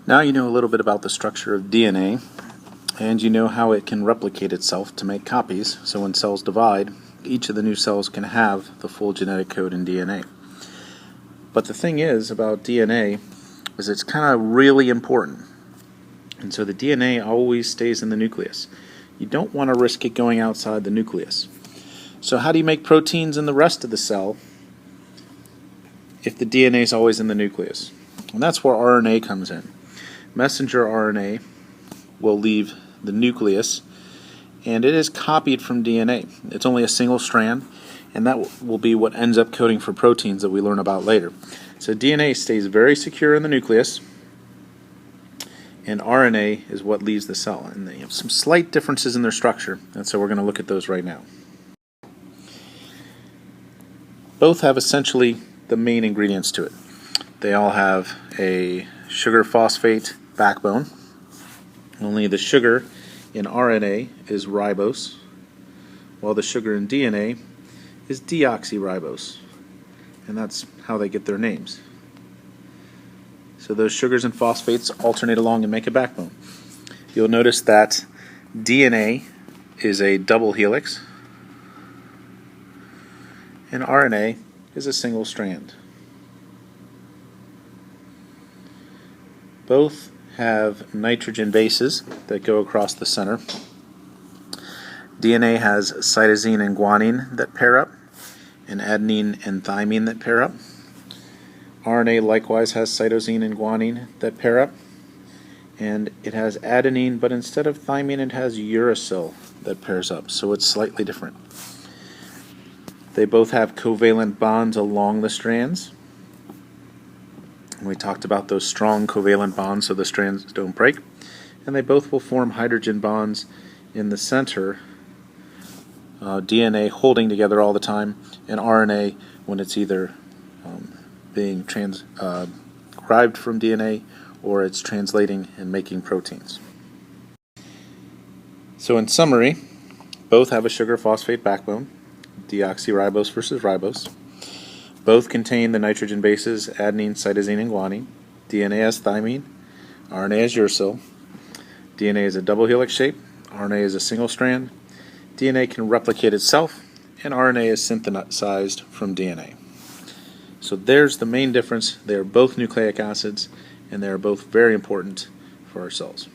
Now you know a little bit about the structure of DNA, and you know how it can replicate itself to make copies, so when cells divide, each of the new cells can have the full genetic code in DNA. But the thing is about DNA is it's kind of really important, and so the DNA always stays in the nucleus. You don't want to risk it going outside the nucleus. So how do you make proteins in the rest of the cell if the DNA is always in the nucleus? And that's where RNA comes in. Messenger RNA will leave the nucleus, and it is copied from DNA. It's only a single strand, and that will be what ends up coding for proteins that we learn about later. So DNA stays very secure in the nucleus, and RNA is what leaves the cell. And they have some slight differences in their structure, and so we're going to look at those right now. Both have essentially the main ingredients to it. They all have a sugar phosphate backbone. Only the sugar in RNA is ribose, while the sugar in DNA is deoxyribose. And that's how they get their names. So those sugars and phosphates alternate along and make a backbone. You'll notice that DNA is a double helix, and RNA is a single strand. Both have nitrogen bases that go across the center. DNA has cytosine and guanine that pair up, and adenine and thymine that pair up. RNA likewise has cytosine and guanine that pair up, and it has adenine, but instead of thymine it has uracil that pairs up, so it's slightly different. They both have covalent bonds along the strands. We talked about those strong covalent bonds so the strands don't break, and they both will form hydrogen bonds in the center, DNA holding together all the time, and RNA when it's either being transcribed from DNA or it's translating and making proteins. So in summary, both have a sugar phosphate backbone, deoxyribose versus ribose. Both contain the nitrogen bases adenine, cytosine, and guanine. DNA has thymine, RNA has uracil. DNA is a double helix shape, RNA is a single strand. DNA can replicate itself, and RNA is synthesized from DNA. So there's the main difference. They are both nucleic acids, and they are both very important for our cells.